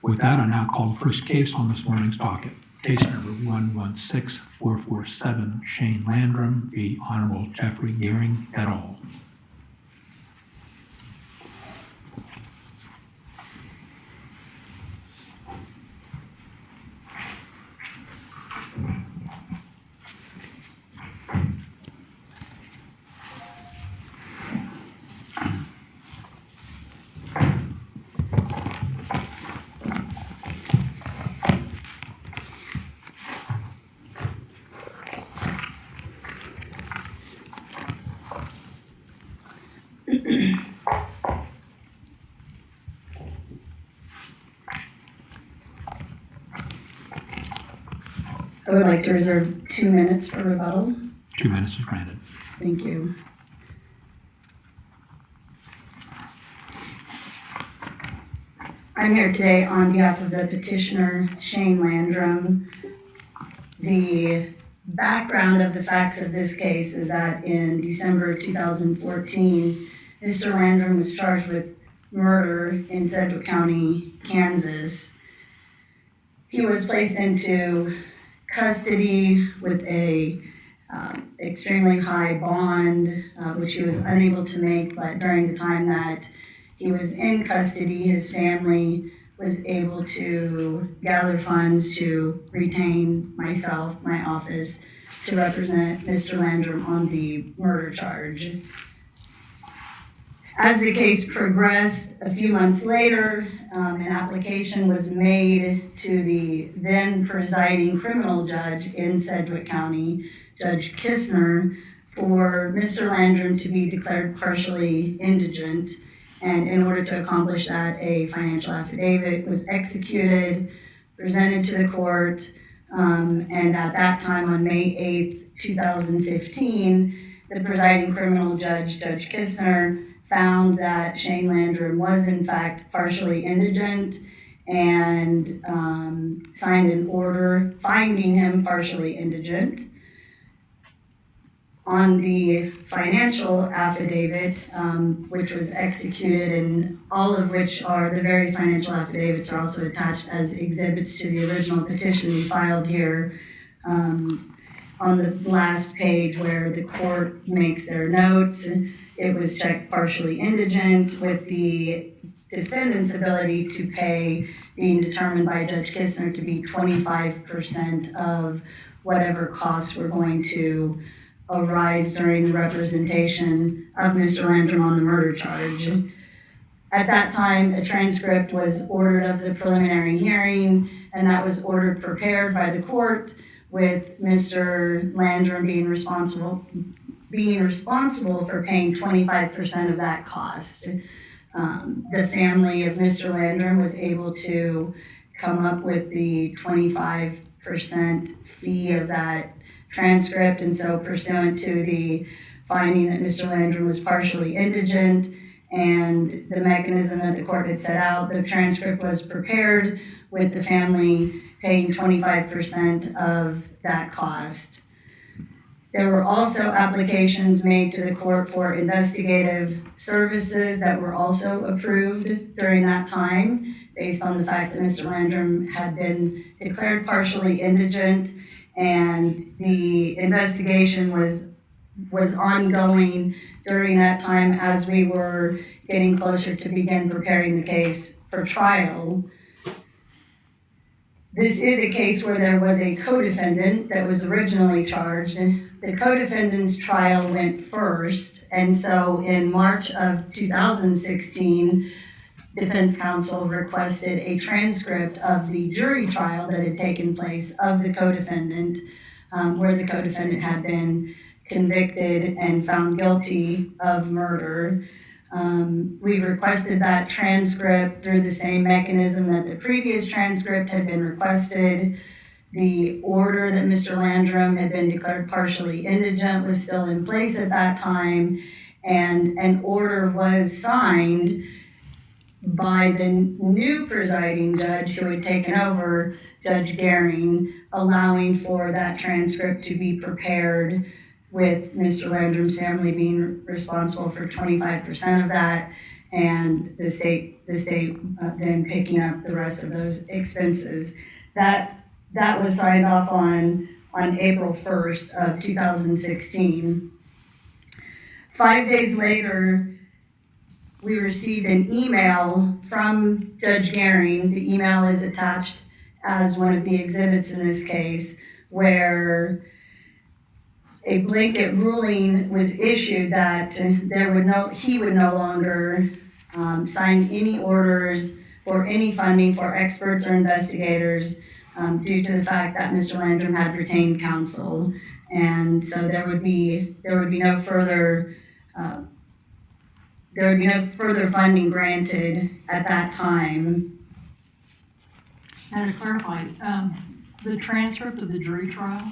With that, I now call the first case on this morning's docket. Case number 116447, Shane Landrum v. Honorable Jeffrey Goering et al. I would like to reserve 2 minutes for rebuttal. 2 minutes is granted. Thank you. I'm here today on behalf of the petitioner, Shane Landrum. The background of the facts of this case is that in December 2014, Mr. Landrum was charged with murder in Sedgwick County, Kansas. He was placed into custody with a extremely high bond, which he was unable to make, but during the time that he was in custody, his family was able to gather funds to retain myself, my office, to represent Mr. Landrum on the murder charge. As the case progressed, a few months later, an application was made to the then presiding criminal judge in Sedgwick County, Judge Kistner, for Mr. Landrum to be declared partially indigent. And in order to accomplish that, a financial affidavit was executed, presented to the court, and at that time on May 8th, 2015, the presiding criminal judge, Judge Kistner, found that Shane Landrum was in fact partially indigent and signed an order finding him partially indigent. On the financial affidavit, which was executed, and all of which are the various financial affidavits are also attached as exhibits to the original petition we filed here, on the last page where the court makes their notes, it was checked partially indigent, with the defendant's ability to pay being determined by Judge Kistner to be 25% of whatever costs were going to arise during the representation of Mr. Landrum on the murder charge. At that time, a transcript was ordered of the preliminary hearing, and that was ordered prepared by the court, with Mr. Landrum being responsible for paying 25% of that cost. The family of Mr. Landrum was able to come up with the 25% fee of that transcript, and so pursuant to the finding that Mr. Landrum was partially indigent and the mechanism that the court had set out, the transcript was prepared with the family paying 25% of that cost. There were also applications made to the court for investigative services that were also approved during that time, based on the fact that Mr. Landrum had been declared partially indigent, and the investigation was ongoing during that time as we were getting closer to begin preparing the case for trial. This is a case where there was a co-defendant that was originally charged. The co-defendant's trial went first, and so in March of 2016, defense counsel requested a transcript of the jury trial that had taken place of the co-defendant, where the co-defendant had been convicted and found guilty of murder. We requested that transcript through the same mechanism that the previous transcript had been requested. The order that Mr. Landrum had been declared partially indigent was still in place at that time, and an order was signed by the new presiding judge who had taken over, Judge Goering, allowing for that transcript to be prepared, with Mr. Landrum's family being responsible for 25% of that, and the state then picking up the rest of those expenses. That was signed off on April 1st of 2016. 5 days later, we received an email from Judge Goering. The email is attached as one of the exhibits in this case, where a blanket ruling was issued that he would no longer sign any orders or any funding for experts or investigators due to the fact that Mr. Landrum had retained counsel, and so there would be no further funding granted at that time. And to clarify, the transcript of the jury trial,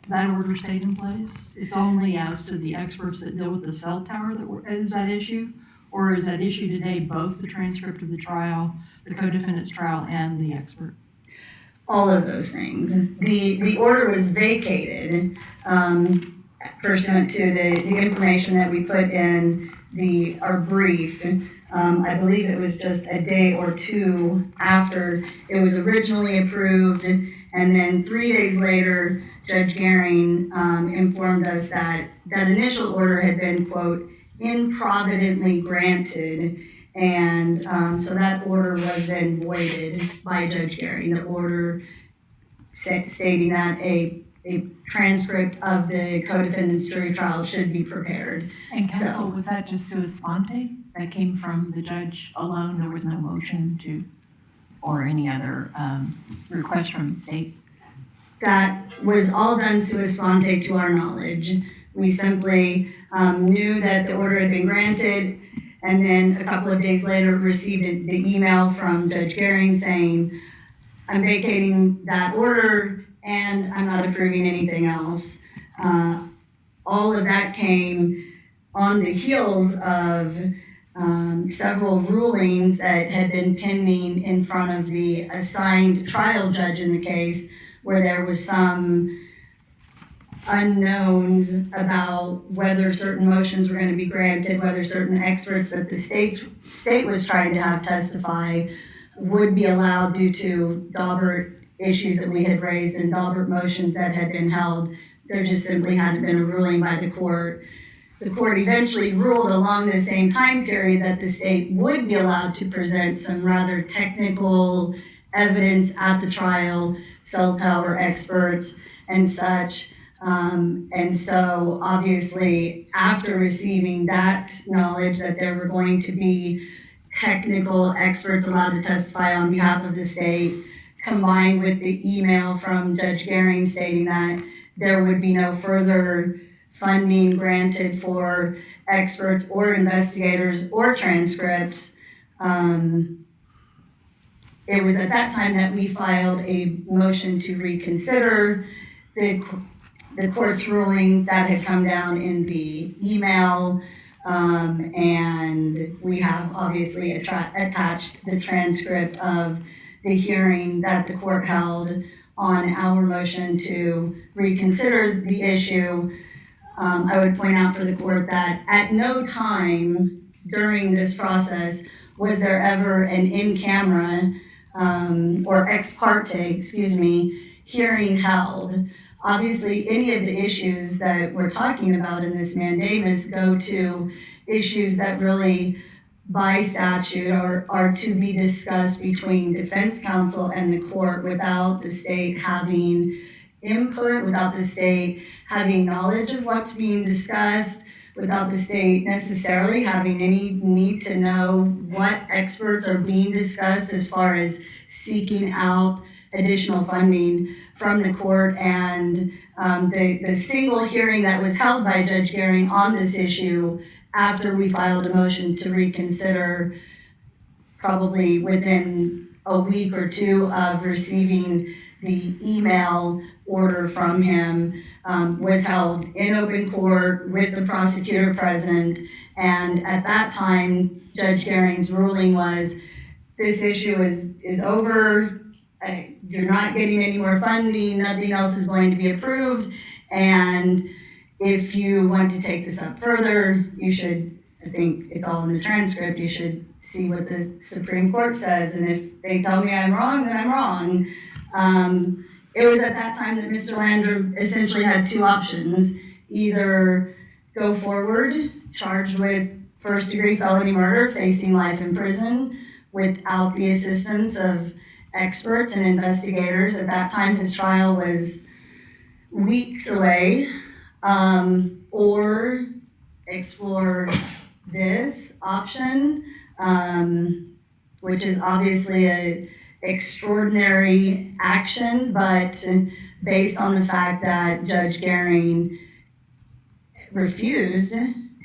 that order stayed in place? It's only as to the experts that deal with the cell tower is that issue? Or is that issue today both the transcript of the trial, the co-defendant's trial, and the expert? All of those things. The order was vacated pursuant to the information that we put in our brief. I believe it was just a day or two after it was originally approved, and then 3 days later, Judge Goering informed us that initial order had been, quote, improvidently granted, and so that order was then voided by Judge Goering. The order stating that a transcript of the co-defendant's jury trial should be prepared. And counsel, was that just sua sponte? That came from the judge alone? There was no motion or any other request from the state? That was all done sua sponte to our knowledge. We simply knew that the order had been granted, and then a couple of days later received the email from Judge Goering saying, I'm vacating that order and I'm not approving anything else. All of that came on the heels of several rulings that had been pending in front of the assigned trial judge in the case, where there was some unknowns about whether certain motions were going to be granted, whether certain experts that the state was trying to have testify would be allowed due to Daubert issues that we had raised and Daubert motions that had been held. There just simply hadn't been a ruling by the court. The court eventually ruled along the same time period that the state would be allowed to present some rather technical evidence at the trial, cell tower experts and such. And so obviously after receiving that knowledge that there were going to be technical experts allowed to testify on behalf of the state, combined with the email from Judge Goering stating that there would be no further funding granted for experts or investigators or transcripts, it was at that time that we filed a motion to reconsider the court's ruling that had come down in the email, and we have obviously attached the transcript of the hearing that the court held on our motion to reconsider the issue. I would point out for the court that at no time during this process was there ever an in-camera or ex parte, hearing held. Obviously, any of the issues that we're talking about in this mandamus go to issues that really, by statute, are to be discussed between defense counsel and the court without the state having input, without the state having knowledge of what's being discussed, without the state necessarily having any need to know what experts are being discussed as far as seeking out additional funding from the court. And the single hearing that was held by Judge Goering on this issue after we filed a motion to reconsider, probably within a week or two of receiving the email order from him, was held in open court with the prosecutor present. And at that time, Judge Goering's ruling was, this issue is over. You're not getting any more funding. Nothing else is going to be approved. And if you want to take this up further, you should I think it's all in the transcript. You should see what the Supreme Court says, and if they tell me I'm wrong, then I'm wrong. It was at that time that Mr. Landrum essentially had two options: either go forward, charged with first-degree felony murder, facing life in prison, without the assistance of experts and investigators. At that time, his trial was weeks away, or explore this option, which is obviously a extraordinary action, but based on the fact that Judge Goering refused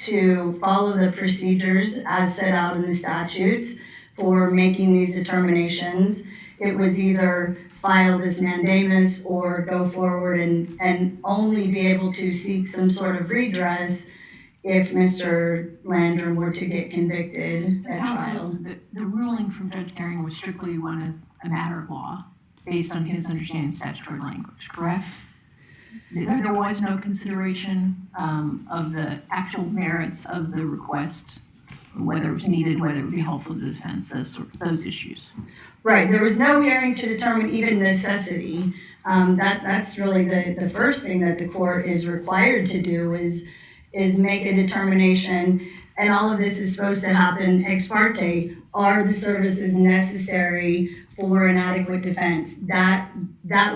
to follow the procedures as set out in the statutes for making these determinations, it was either file this mandamus or go forward and only be able to seek some sort of redress if Mr. Landrum were to get convicted at trial. The ruling from Judge Goering was strictly one as a matter of law, based on his understanding of statutory language, correct? There was no consideration of the actual merits of the request, whether it was needed, whether it would be helpful to the defense, those issues. Right, there was no hearing to determine even necessity. That's really the first thing that the court is required to do is make a determination, and all of this is supposed to happen ex parte. Are the services necessary for an adequate defense? That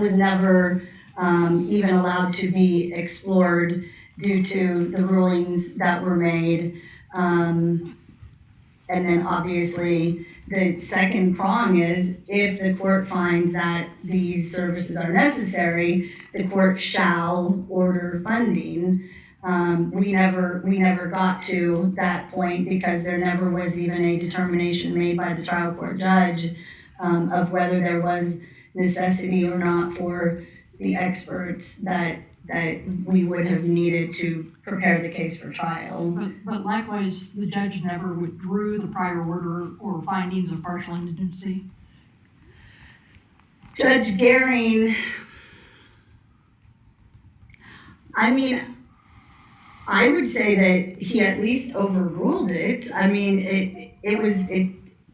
was never even allowed to be explored due to the rulings that were made. And then obviously the second prong is, if the court finds that these services are necessary, the court shall order funding. We never got to that point because there never was even a determination made by the trial court judge of whether there was necessity or not for the experts that we would have needed to prepare the case for trial. But likewise, the judge never withdrew the prior order or findings of partial indigency. Judge Goering, I mean, I would say that he at least overruled it. I mean, it was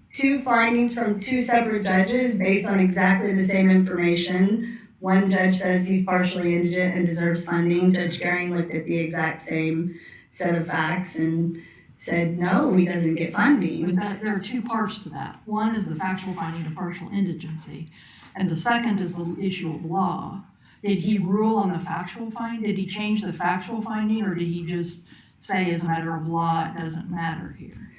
two findings from two separate judges based on exactly the same information. One judge says he's partially indigent and deserves funding. Judge Goering looked at the exact same set of facts and said, no, he doesn't get funding. But there are two parts to that. One is the factual finding of partial indigency, and the second is the issue of law. Did he rule on the factual finding? Did he change the factual finding, or did he just say as a matter of law it doesn't matter here?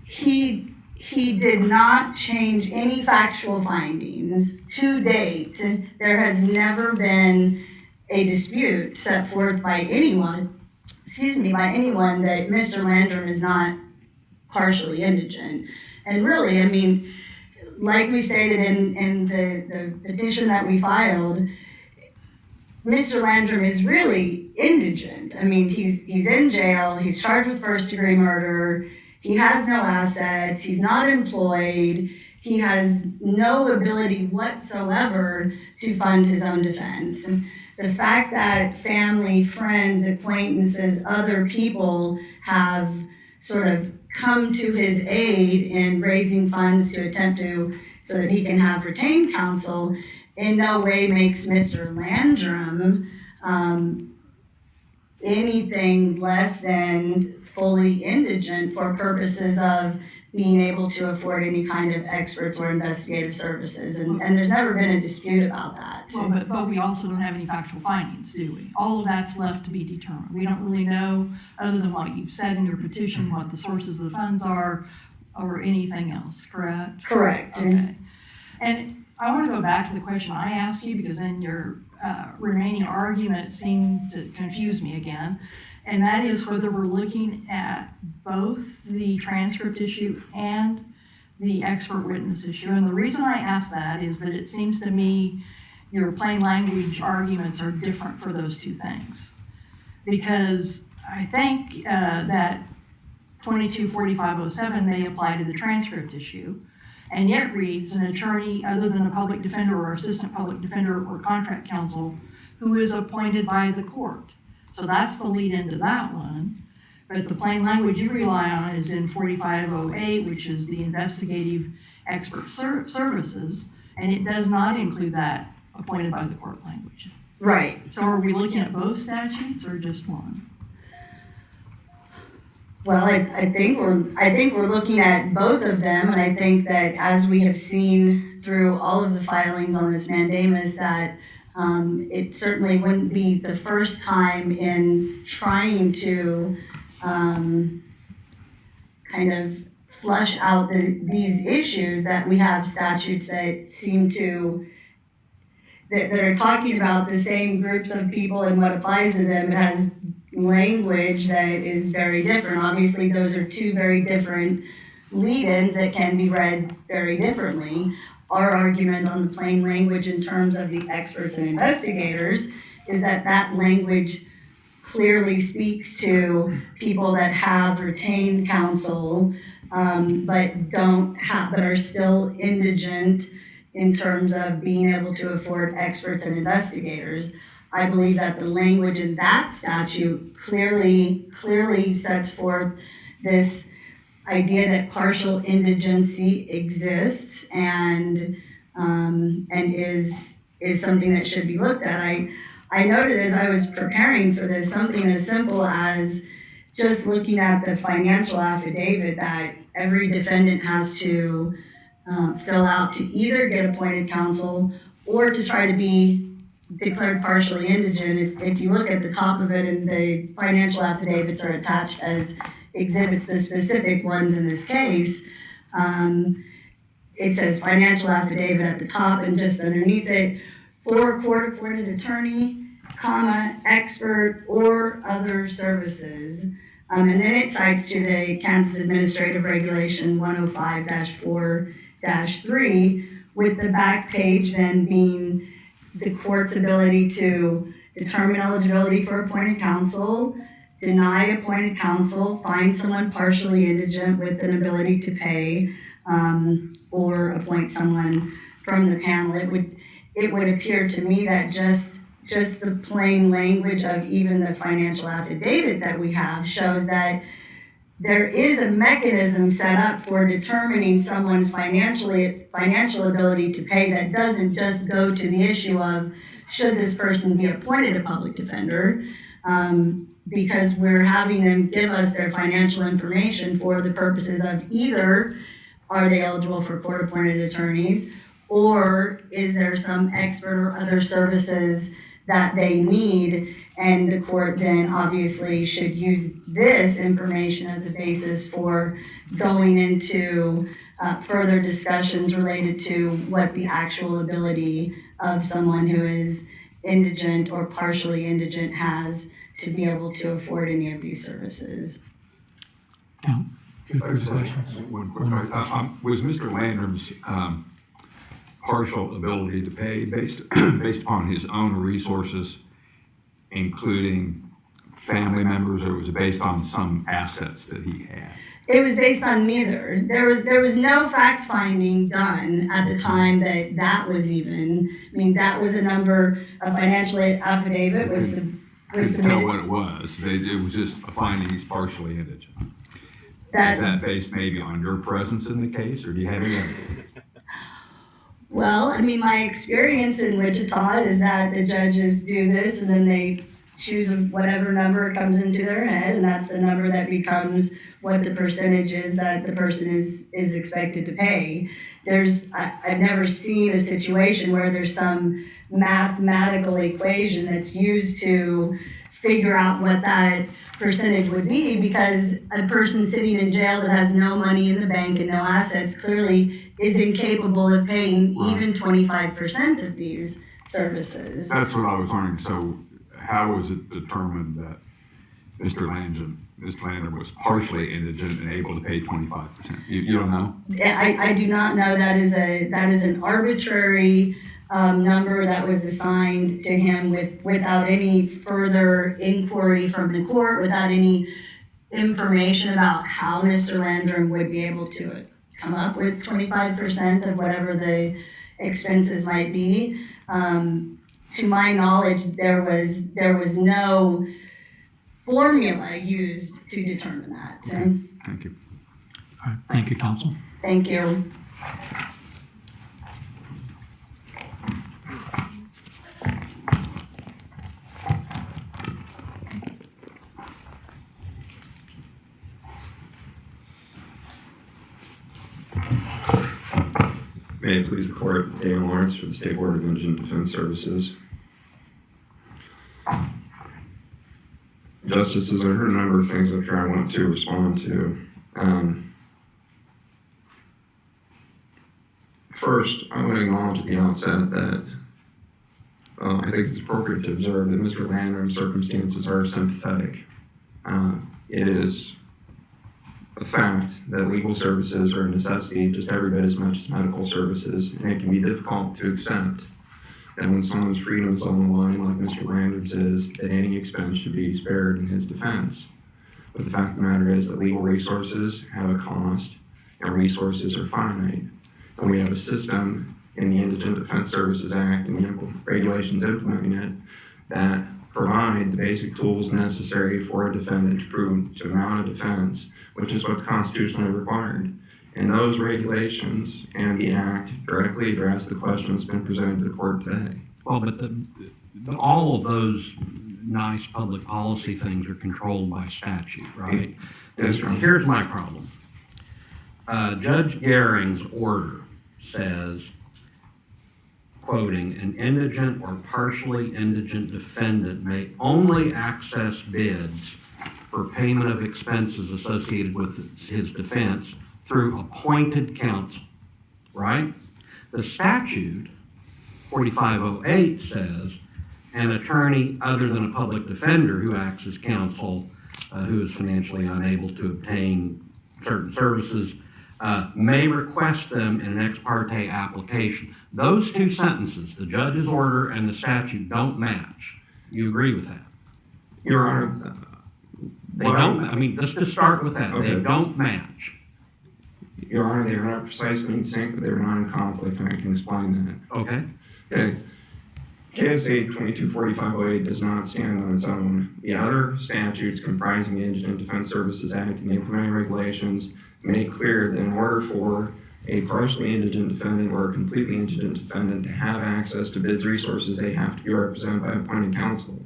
He did not change any factual findings. To date, there has never been a dispute set forth by anyone that Mr. Landrum is not partially indigent. And really, I mean, like we stated in the petition that we filed, Mr. Landrum is really indigent. I mean, he's in jail, he's charged with first-degree murder, he has no assets, he's not employed, he has no ability whatsoever to fund his own defense. And the fact that family, friends, acquaintances, other people have sort of come to his aid in raising funds to attempt to, so that he can have retained counsel, in no way makes Mr. Landrum anything less than fully indigent for purposes of being able to afford any kind of experts or investigative services. And there's never been a dispute about that. Well, but we also don't have any factual findings, do we? All of that's left to be determined. We don't really know, other than what you've said in your petition, what the sources of the funds are or anything else, correct? Correct. Okay. And I want to go back to the question I asked you, because then your remaining argument seemed to confuse me again. And that is whether we're looking at both the transcript issue and the expert witness issue. And the reason I ask that is that it seems to me your plain language arguments are different for those two things. Because I think that 224507 may apply to the transcript issue, and yet reads an attorney other than a public defender or assistant public defender or contract counsel who is appointed by the court. So that's the lead into that one. But the plain language you rely on is in 4508, which is the investigative expert services, and it does not include that appointed by the court language. Right. So are we looking at both statutes or just one? Well, I think we're looking at both of them, and I think that as we have seen through all of the filings on this mandamus, that it certainly wouldn't be the first time in trying to kind of flush out these issues that we have statutes that seem to that are talking about the same groups of people and what applies to them. It has language that is very different. Obviously, those are two very different lead-ins that can be read very differently. Our argument on the plain language in terms of the experts and investigators is that that language clearly speaks to people that have retained counsel, but are still indigent in terms of being able to afford experts and investigators. I believe that the language in that statute clearly sets forth this idea that partial indigency exists and is something that should be looked at. I noted as I was preparing for this something as simple as just looking at the financial affidavit that every defendant has to fill out to either get appointed counsel or to try to be declared partially indigent. If you look at the top of it, and the financial affidavits are attached as exhibits, the specific ones in this case, it says financial affidavit at the top, and just underneath it, for court-appointed attorney, expert or other services. And then it cites to the Kansas Administrative Regulation 105-4-3, with the back page then being the court's ability to determine eligibility for appointed counsel, deny appointed counsel, find someone partially indigent with an ability to pay, or appoint someone from the panel. It would appear to me that just the plain language of even the financial affidavit that we have shows that there is a mechanism set up for determining someone's financial ability to pay that doesn't just go to the issue of should this person be appointed a public defender, because we're having them give us their financial information for the purposes of either are they eligible for court-appointed attorneys, or is there some expert or other services that they need, and the court then obviously should use this information as a basis for going into further discussions related to what the actual ability of someone who is indigent or partially indigent has to be able to afford any of these services. Count. Further questions? One quick question. Was Mr. Landrum's partial ability to pay based upon his own resources, including family members, or was it based on some assets that he had? It was based on neither. There was no fact finding done at the time that was even. I mean, that was a number. A financial affidavit was Couldn't tell what it was. It was just a finding he's partially indigent. Is that based maybe on your presence in the case, or do you have any other? Well, I mean, my experience in Wichita is that the judges do this and then they choose whatever number comes into their head, and that's the number that becomes what the percentage is that the person is expected to pay. I've never seen a situation where there's some mathematical equation that's used to figure out what that percentage would be, because a person sitting in jail that has no money in the bank and no assets clearly is incapable of paying even 25% of these services. That's what I was wondering. So how was it determined that Mr. Landrum was partially indigent and able to pay 25%? You don't know? I do not know. That is an arbitrary number that was assigned to him without any further inquiry from the court, without any information about how Mr. Landrum would be able to come up with 25% of whatever the expenses might be. To my knowledge, there was no formula used to determine that. So, Thank you. All right, thank you, counsel. thank you. May it please the court, Dan Lawrence for the State Board of Indigent Defense Services. Justices, I heard a number of things up here I want to respond to. First, I want to acknowledge at the outset that I think it's appropriate to observe that Mr. Landrum's circumstances are sympathetic. It is a fact that legal services are a necessity just every bit as much as medical services, and it can be difficult to accept that when someone's freedom is on the line, like Mr. Landrum's is, that any expense should be spared in his defense. But the fact of the matter is that legal resources have a cost, and resources are finite. And we have a system in the Indigent Defense Services Act and the regulations implementing it that provide the basic tools necessary for a defendant to prove to mount a defense, which is what's constitutionally required. And those regulations and the Act directly address the question that's been presented to the court today. Well, but all of those nice public policy things are controlled by statute, right? That's right. Here's my problem. Judge Goering's order says, quoting, an indigent or partially indigent defendant may only access bids for payment of expenses associated with his defense through appointed counsel, right? The statute, 4508, says an attorney other than a public defender who acts as counsel who is financially unable to obtain certain services may request them in an ex parte application. Those two sentences, the judge's order and the statute, don't match. You agree with that? Your Honor, They don't, I mean, let's just start with that. Okay. They don't match. Your Honor, they are not precisely in sync, but they're not in conflict, and I can explain that. Okay? Okay. KSA 224508 does not stand on its own. The other statutes comprising the Indigent Defense Services Act and the implementing regulations make clear that in order for a partially indigent defendant or a completely indigent defendant to have access to bids resources, they have to be represented by appointed counsel.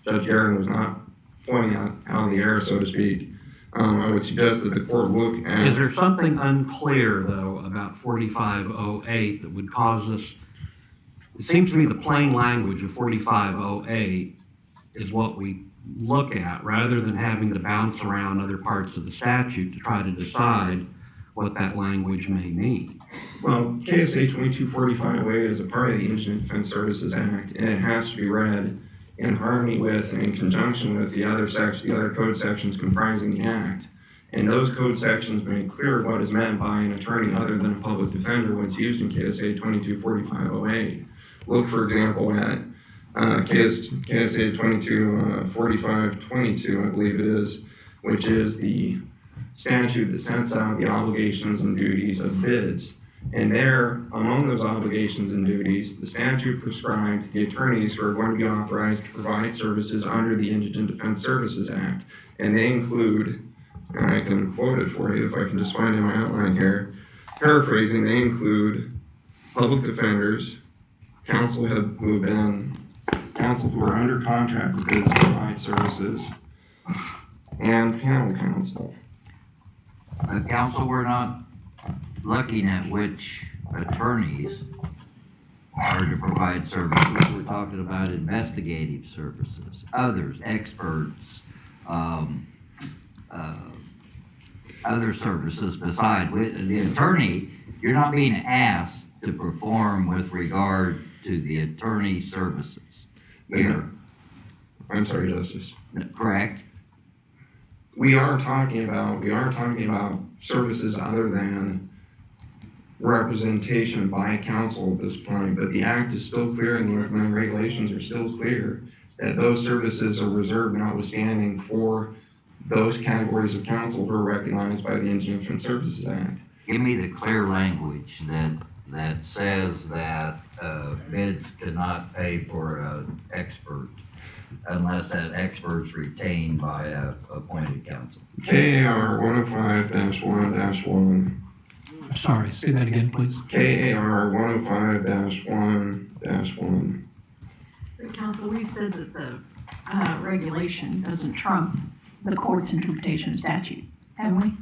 Judge Goering was not pointing out of the air, so to speak. I would suggest that the court look at... Is there something unclear, though, about 4508 that would cause us... It seems to me the plain language of 4508 is what we look at, rather than having to bounce around other parts of the statute to try to decide what that language may mean. Well, KSA 224508 is a part of the Indigent Defense Services Act, and it has to be read in harmony with and in conjunction with the other code sections comprising the Act. And those code sections make clear what is meant by an attorney other than a public defender when it's used in KSA 224508. Look, for example, at KSA 224522, I believe it is, which is the statute that sets out the obligations and duties of bids. And there, among those obligations and duties, the statute prescribes the attorneys who are going to be authorized to provide services under the Indigent Defense Services Act. And they include, and I can quote it for you if I can just find it in my outline here, paraphrasing, they include public defenders, counsel who are under contract with bids to provide services, and panel counsel. Counsel, we're not looking at which attorneys are to provide services. We're talking about investigative services, others, experts, other services beside. The attorney, you're not being asked to perform with regard to the attorney services here. I'm sorry, Justice. Correct? We are talking about services other than representation by counsel at this point, but the Act is still clear and the implementing regulations are still clear that those services are reserved notwithstanding for those categories of counsel who are recognized by the Indigent Defense Services Act. Give me the clear language that says that bids cannot pay for an expert unless that expert's retained by a appointed counsel. KAR 105-1-1. Sorry, say that again, please. KAR 105-1-1. Counsel, we've said that the regulation doesn't trump the court's interpretation of statute, haven't we?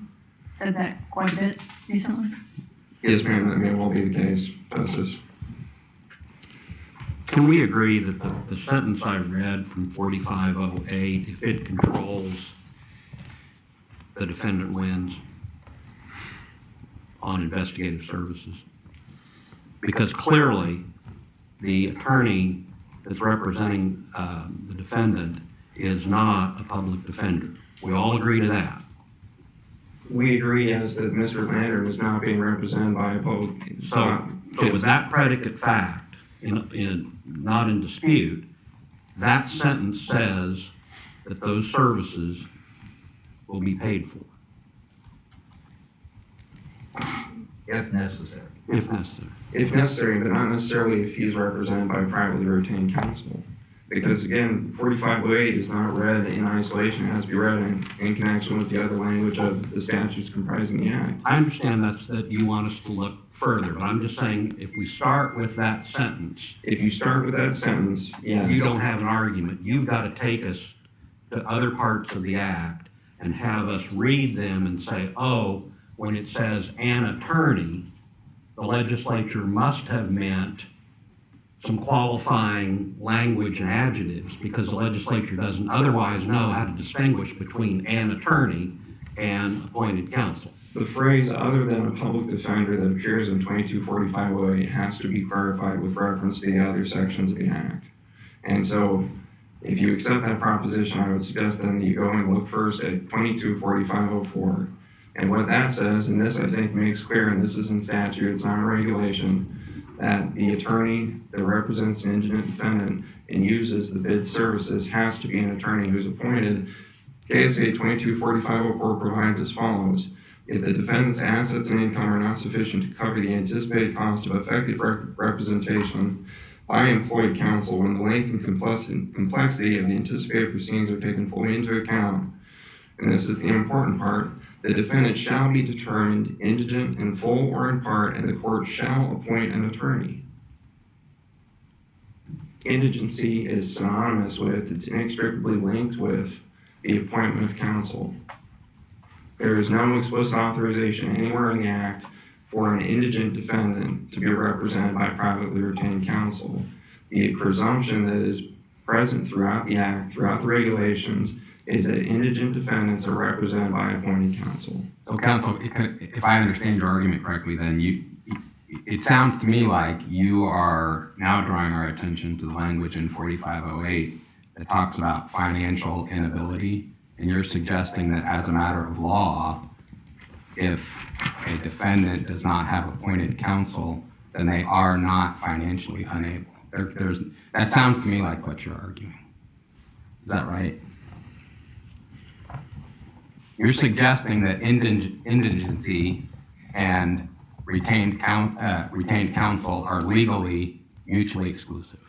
Said that quite a bit recently? Yes, ma'am, that may well be the case, Justice. Can we agree that the sentence I read from 4508, if it controls, the defendant wins on investigative services? Because clearly, the attorney that's representing the defendant is not a public defender. We all agree to that. We agree, yes, that Mr. Landrum is not being represented by a public. So with that predicate fact not in dispute, that sentence says that those services will be paid for. If necessary. If necessary. If necessary, but not necessarily if he's represented by privately retained counsel. Because again, 4508 is not read in isolation, it has to be read in connection with the other language of the statutes comprising the act. I understand that you want us to look further, but I'm just saying if we start with that sentence, If you start with that sentence, yes. you don't have an argument. You've got to take us to other parts of the act and have us read them and say, oh, when it says an attorney, the legislature must have meant some qualifying language and adjectives because the legislature doesn't otherwise know how to distinguish between an attorney and appointed counsel. The phrase "other than a public defender" that appears in 224508 has to be clarified with reference to the other sections of the act. And so, if you accept that proposition, I would suggest then that you go and look first at 224504. And what that says, and this I think makes clear, and this is in statute, it's not a regulation, that the attorney that represents an indigent defendant and uses the bid services has to be an attorney who's appointed. KSA 224504 provides as follows. If the defendant's assets and income are not sufficient to cover the anticipated cost of effective representation by employed counsel when the length and complexity of the anticipated proceedings are taken fully into account, and this is the important part, the defendant shall be determined indigent in full or in part, and the court shall appoint an attorney. Indigency is synonymous with, it's inextricably linked with the appointment of counsel. There is no explicit authorization anywhere in the Act for an indigent defendant to be represented by privately retained counsel. The presumption that is present throughout the Act, throughout the regulations, is that indigent defendants are represented by appointed counsel. So counsel, if I understand your argument correctly, then it sounds to me like you are now drawing our attention to the language in 4508 that talks about financial inability, and you're suggesting that as a matter of law, if a defendant does not have appointed counsel, then they are not financially unable. That sounds to me like what you're arguing. Is that right? You're suggesting that indigency and retained counsel are legally mutually exclusive.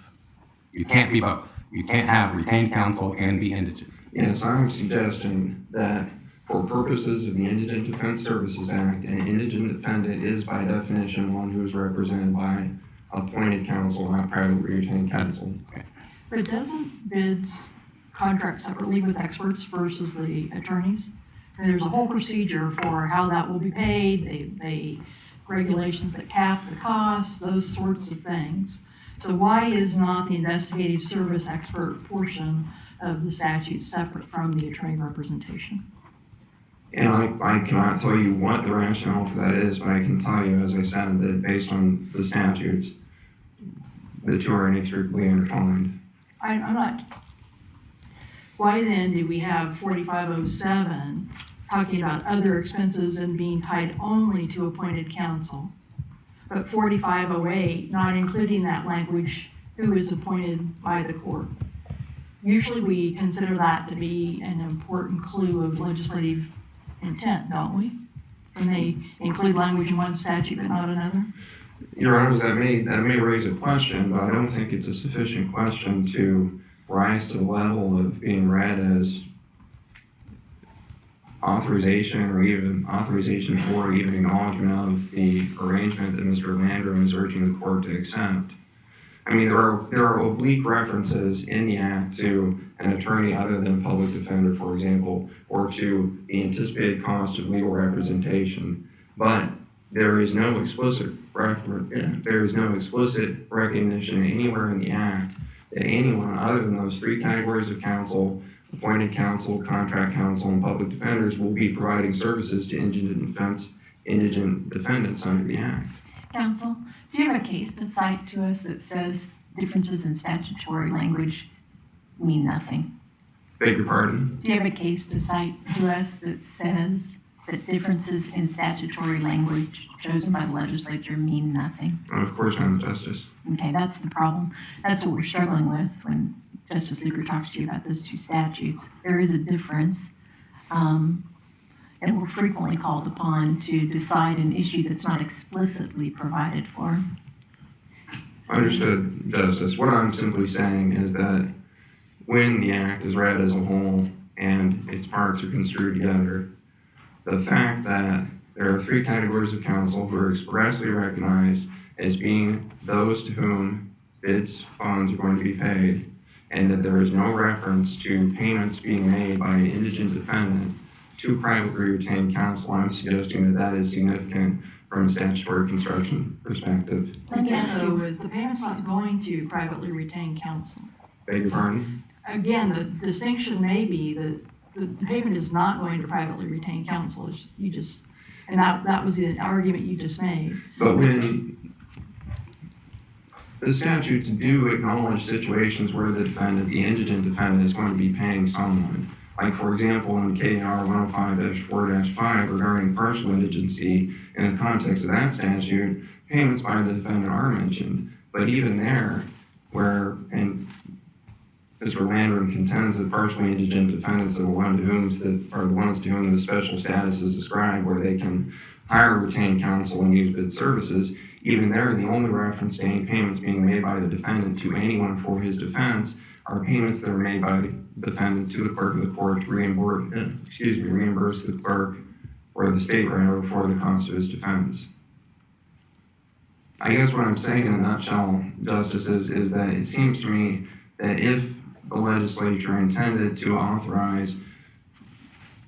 You can't be both. You can't have retained counsel and be indigent. Yes, I'm suggesting that for purposes of the Indigent Defense Services Act, an indigent defendant is by definition one who is represented by appointed counsel, not privately retained counsel. But doesn't bids contract separately with experts versus the attorneys? And there's a whole procedure for how that will be paid, they regulations that cap the costs, those sorts of things. So why is not the investigative service expert portion of the statute separate from the attorney representation? And I cannot tell you what the rationale for that is, but I can tell you, as I said, that based on the statutes, the two are inextricably intertwined. I'm not. Why then do we have 4507 talking about other expenses and being tied only to appointed counsel, but 4508 not including that language, who is appointed by the court? Usually we consider that to be an important clue of legislative intent, don't we? When they include language in one statute but not another? Your Honor, that may raise a question, but I don't think it's a sufficient question to rise to the level of being read as authorization or even authorization for or even acknowledgement of the arrangement that Mr. Landrum is urging the court to accept. I mean, there are oblique references in the act to an attorney other than a public defender, for example, or to the anticipated cost of legal representation, but there is no explicit recognition anywhere in the act that anyone other than those three categories of counsel, appointed counsel, contract counsel, and public defenders, will be providing services to indigent defendants under the act. Counsel, do you have a case to cite to us that says differences in statutory language mean nothing? Beg your pardon? Do you have a case to cite to us that says that differences in statutory language chosen by the legislature mean nothing? Of course, Madam Justice. Okay, that's the problem. That's what we're struggling with when Justice Luker talks to you about those two statutes. There is a difference, and we're frequently called upon to decide an issue that's not explicitly provided for. Understood, Justice. What I'm simply saying is that when the act is read as a whole and its parts are construed together, the fact that there are three categories of counsel who are expressly recognized as being those to whom bids funds are going to be paid, and that there is no reference to payments being made by an indigent defendant to privately retained counsel, I'm suggesting that that is significant from a statutory construction perspective. Again, so is the payment's not going to privately retained counsel? Beg your pardon? Again, the distinction may be that the payment is not going to privately retained counsel. You just, and that was the argument you just made. But when the statutes do acknowledge situations where the indigent defendant is going to be paying someone, like for example in KR 105-4-5 regarding partial indigency, in the context of that statute, payments by the defendant are mentioned. But even there, where, and Mr. Landrum contends that partially indigent defendants are the ones to whom the special status is described, where they can hire retained counsel and use bid services, even there, the only reference to any payments being made by the defendant to anyone for his defense are payments that are made by the defendant to the clerk of the court to reimburse the clerk or the state rather for the cost of his defense. I guess what I'm saying in a nutshell, Justices, is that it seems to me that if the legislature intended to authorize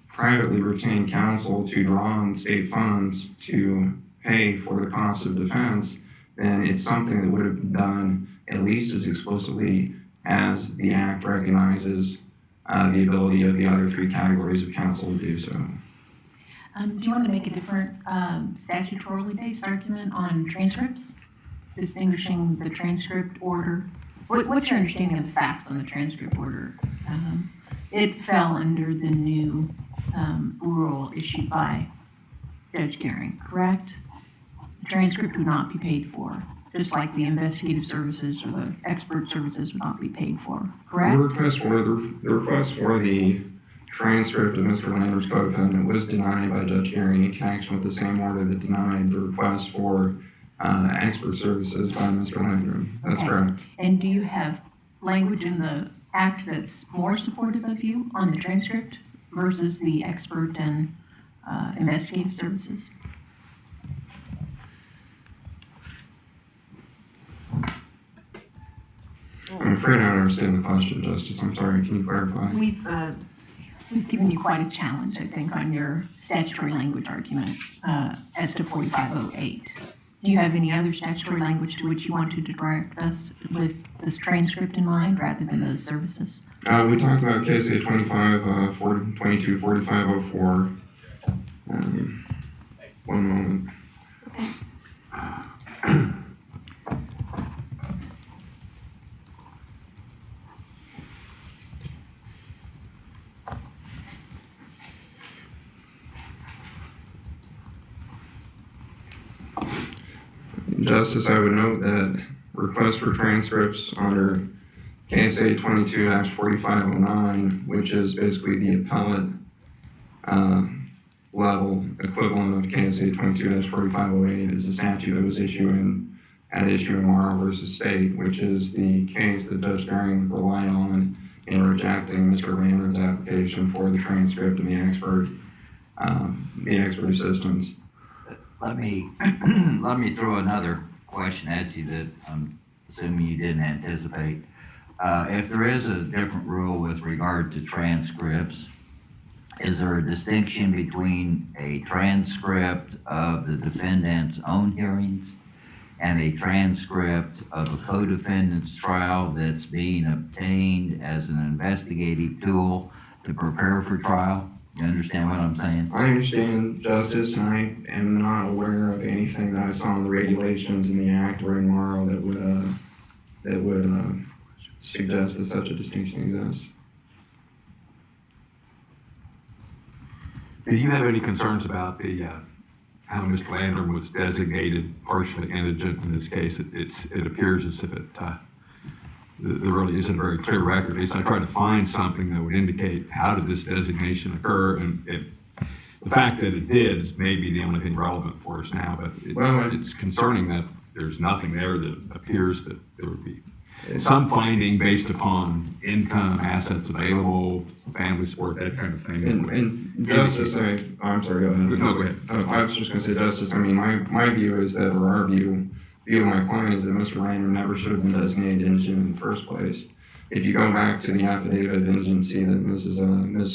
privately retained counsel to draw on state funds to pay for the cost of defense, then it's something that would have been done at least as explicitly as the Act recognizes the ability of the other three categories of counsel to do so. Do you want to make a different statutorily based argument on transcripts, distinguishing the transcript order? What's your understanding of the facts on the transcript order? It fell under the new rule issued by Judge Goering, correct? The transcript would not be paid for, just like the investigative services or the expert services would not be paid for, correct? The request for the transcript of Mr. Landrum's co-defendant was denied by Judge Goering in connection with the same order that denied the request for expert services by Mr. Landrum. That's correct. And do you have language in the Act that's more supportive of you on the transcript versus the expert and investigative services? I'm afraid I don't understand the question, Justice. I'm sorry. Can you clarify? We've given you quite a challenge, I think, on your statutory language argument as to 4508. Do you have any other statutory language to which you want to direct us with this transcript in mind rather than those services? We talked about KSA 22 4504. One moment. Justice, I would note that request for transcripts under KSA 22-4509, which is basically the appellate level equivalent of KSA 22-4508, is the statute that was issued in at issue in Morrow versus State, which is the case that Judge Goering relied on in rejecting Mr. Landrum's application for the transcript and the expert assistance. Let me throw another question at you that I'm assuming you didn't anticipate. If there is a different rule with regard to transcripts, is there a distinction between a transcript of the defendant's own hearings and a transcript of a co-defendant's trial that's being obtained as an investigative tool to prepare for trial? You understand what I'm saying? I understand, Justice, and I am not aware of anything that I saw in the regulations in the Act or in Morrow that would suggest that such a distinction exists. Do you have any concerns about the how Mr. Landrum was designated partially indigent in this case? It appears as if there really isn't a very clear record. At least I tried to find something that would indicate how did this designation occur, and the fact that it did is maybe the only thing relevant for us now, but it's concerning that there's nothing there that appears that there would be some finding based upon income, assets available, family support, that kind of thing. And Justice, I'm sorry, go ahead. No, go ahead. I was just going to say, Justice, I mean, my view is that, or our view of my client is that Mr. Landrum never should have been designated indigent in the first place. If you go back to the affidavit of indigency that Ms.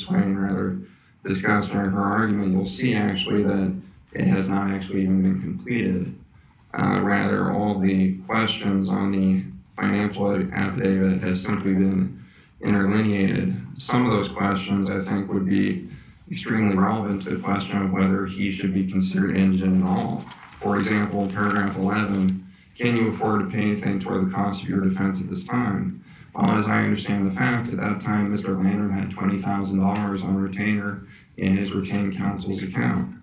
Swain discussed during her argument, you'll see actually that it has not actually even been completed. Rather, all the questions on the financial affidavit has simply been interlineated. Some of those questions, I think, would be extremely relevant to the question of whether he should be considered indigent at all. For example, paragraph 11, can you afford to pay anything toward the cost of your defense at this time? Well, as I understand the facts, at that time, Mr. Landrum had $20,000 on retainer in his retained counsel's account.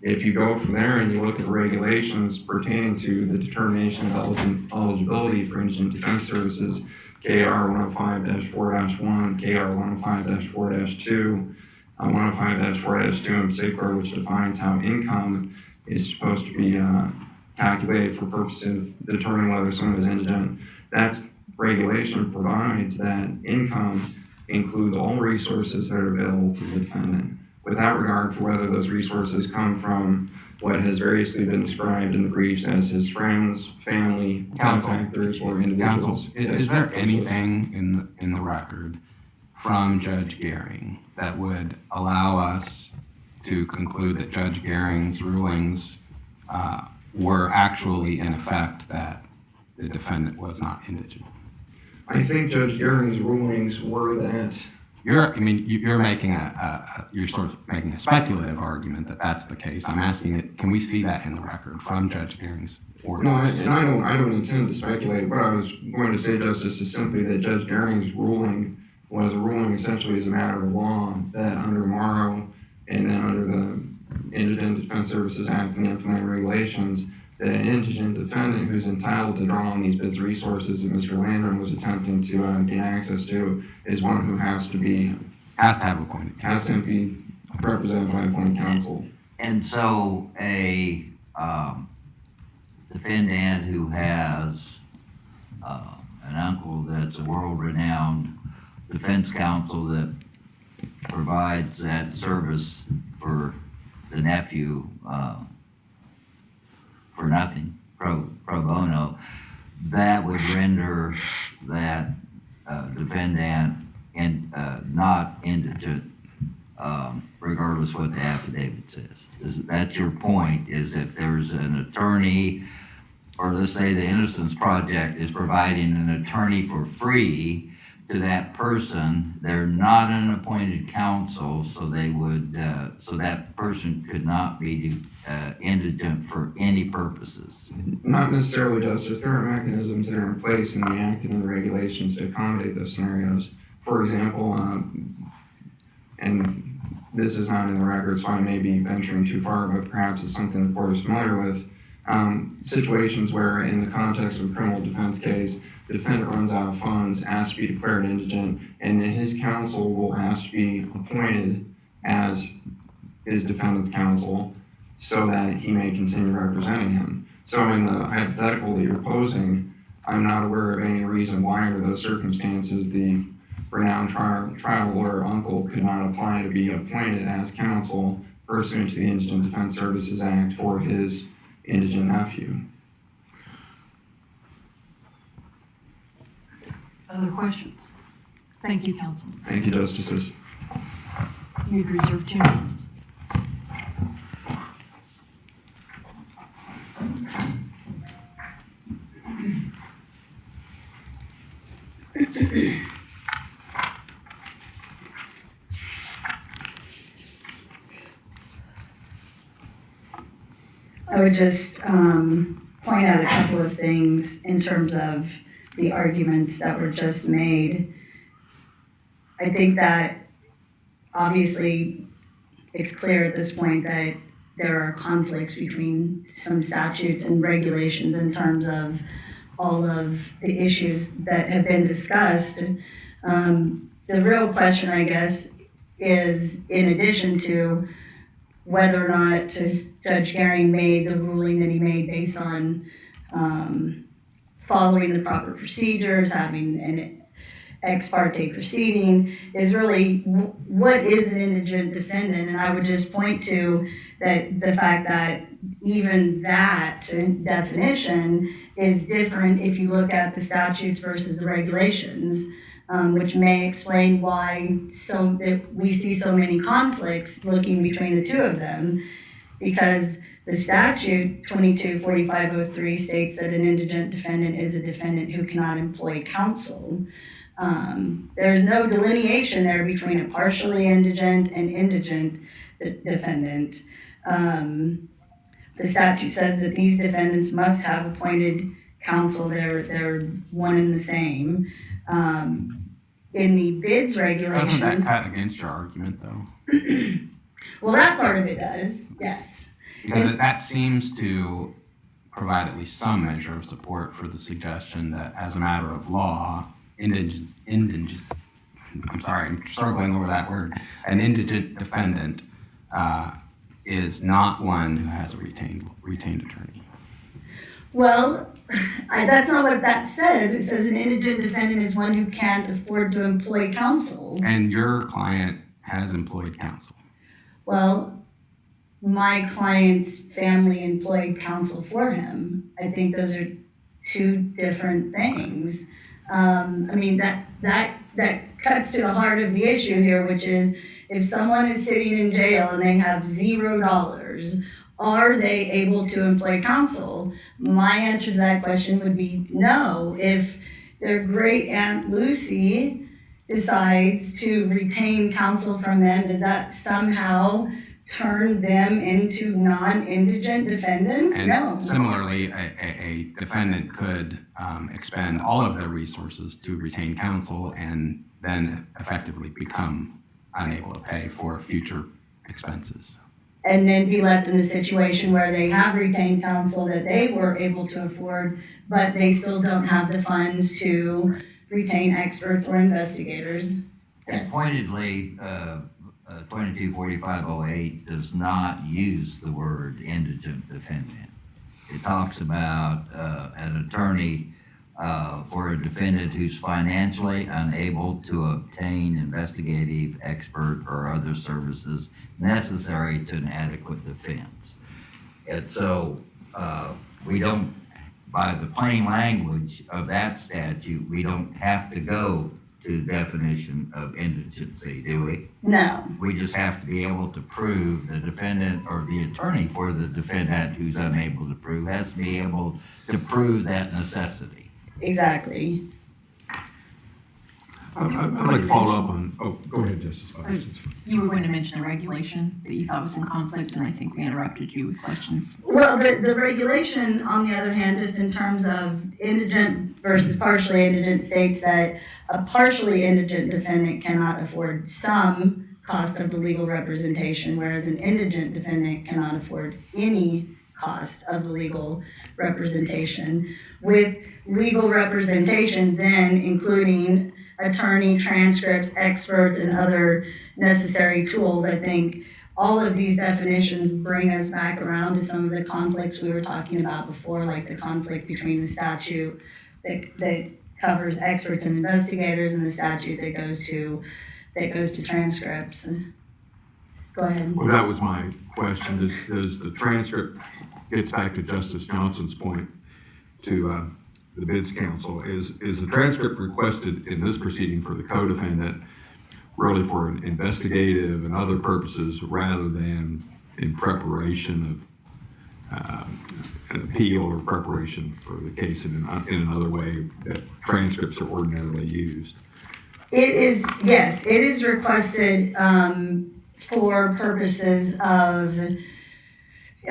If you go from there and you look at the regulations pertaining to the determination of eligibility for indigent defense services, KR 105-4-1, KR 105-4-2, 105-4-2 in particular, which defines how income is supposed to be calculated for purposes of determining whether someone is indigent. That regulation provides that income includes all resources that are available to the defendant, without regard for whether those resources come from what has variously been described in the briefs as his friends, family, contractors, or individuals. Counsel, is there anything in the record from Judge Goering that would allow us to conclude that Judge Goering's rulings were actually in effect that the defendant was not indigent? I think Judge Goering's rulings were that. You're making you're sort of making a speculative argument that that's the case. I'm asking it, can we see that in the record from Judge Goering's orders? No, I don't intend to speculate. What I was going to say, Justice, is simply that Judge Goering's ruling was a ruling essentially as a matter of law that under Morrow and then under the Indigent Defense Services Act and implementing regulations, that an indigent defendant who's entitled to draw on these bids resources that Mr. Landrum was attempting to gain access to is one who has to be represented by appointed counsel. And so a defendant who has an uncle that's a world-renowned defense counsel that provides that service for the nephew for nothing, pro bono, that would render that defendant not indigent, regardless what the affidavit says. That's your point, is if there's an attorney, or let's say the Innocence Project is providing an attorney for free to that person, they're not an appointed counsel, so they would, so that person could not be indigent for any purposes. Not necessarily, Justice. There are mechanisms that are in place in the Act and in the regulations to accommodate those scenarios. For example, and this is not in the record, so I may be venturing too far, but perhaps it's something the court is familiar with. Situations where, in the context of a criminal defense case, the defendant runs out of funds, asks to be declared indigent, and then his counsel will ask to be appointed as his defendant's counsel so that he may continue representing him. So in the hypothetical that you're posing, I'm not aware of any reason why under those circumstances the renowned trial lawyer uncle could not apply to be appointed as counsel pursuant to the Indigent Defense Services Act for his indigent nephew. Other questions? Thank you, counsel. Thank you, Justices. You've reserved 2 minutes. I would just point out a couple of things in terms of the arguments that were just made. I think that obviously it's clear at this point that there are conflicts between some statutes and regulations in terms of all of the issues that have been discussed. The real question, I guess, is in addition to whether or not Judge Goering made the ruling that he made based on following the proper procedures, having an ex parte proceeding, is really what is an indigent defendant. And I would just point to that the fact that even that definition is different if you look at the statutes versus the regulations, which may explain why we see so many conflicts looking between the two of them, because the statute 224503 states that an indigent defendant is a defendant who cannot employ counsel. There's no delineation there between a partially indigent and indigent defendant. The statute says that these defendants must have appointed counsel. They're one and the same. In the bids regulations. Doesn't that cut against your argument, though? Well, that part of it does, yes. Because that seems to provide at least some measure of support for the suggestion that as a matter of law, I'm struggling over that word, an indigent defendant is not one who has a retained attorney. Well, that's not what that says. It says an indigent defendant is one who can't afford to employ counsel. And your client has employed counsel. Well, my client's family employed counsel for him. I think those are 2 different things. I mean, that cuts to the heart of the issue here, which is if someone is sitting in jail and they have $0, are they able to employ counsel? My answer to that question would be no. If their great Aunt Lucy decides to retain counsel from them, does that somehow turn them into non-indigent defendants? And no. similarly, a defendant could expend all of their resources to retain counsel and then effectively become unable to pay for future expenses. And then be left in the situation where they have retained counsel that they were able to afford, but they still don't have the funds to retain experts or investigators. Yes. Pointedly, 224508 does not use the word indigent defendant. It talks about an attorney for a defendant who's financially unable to obtain investigative, expert, or other services necessary to an adequate defense. And so we don't, by the plain language of that statute, we don't have to go to the definition of indigency, do we? No. We just have to be able to prove the defendant or the attorney for the defendant who's unable to prove has to be able to prove that necessity. Exactly. I'd like to follow up on, go ahead, Justice Byers. You were going to mention a regulation that you thought was in conflict, and I think we interrupted you with questions. Well, the regulation, on the other hand, just in terms of indigent versus partially indigent, states that a partially indigent defendant cannot afford some cost of the legal representation, whereas an indigent defendant cannot afford any cost of the legal representation. With legal representation, then including attorney, transcripts, experts, and other necessary tools, I think all of these definitions bring us back around to some of the conflicts we were talking about before, like the conflict between the statute that covers experts and investigators and the statute that goes to transcripts. Go ahead. Well, that was my question. Does the transcript, gets back to Justice Johnson's point to the bids counsel, is the transcript requested in this proceeding for the co-defendant really for an investigative and other purposes rather than in preparation of an appeal or preparation for the case in another way that transcripts are ordinarily used? It is, yes, it is requested for purposes of,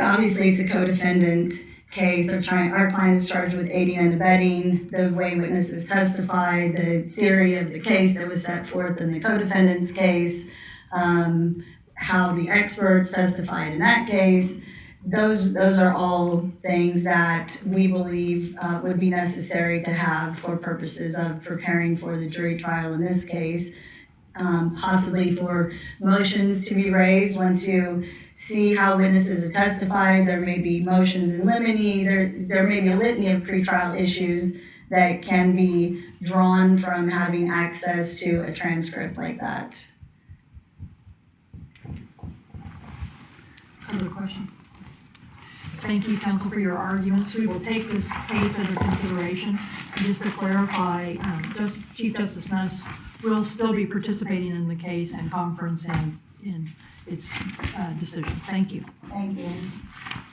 obviously it's a co-defendant case. Our client is charged with aiding and abetting, the way witnesses testified, the theory of the case that was set forth in the co-defendant's case, how the experts testified in that case. Those are all things that we believe would be necessary to have for purposes of preparing for the jury trial in this case. Possibly for motions to be raised once you see how witnesses have testified. There may be motions in limine. There may be a litany of pretrial issues that can be drawn from having access to a transcript like that. Other questions? Thank you, counsel, for your arguments. We will take this case under consideration. And just to clarify, Chief Justice Nuss will still be participating in the case and conference and in its decision. Thank you. Thank you.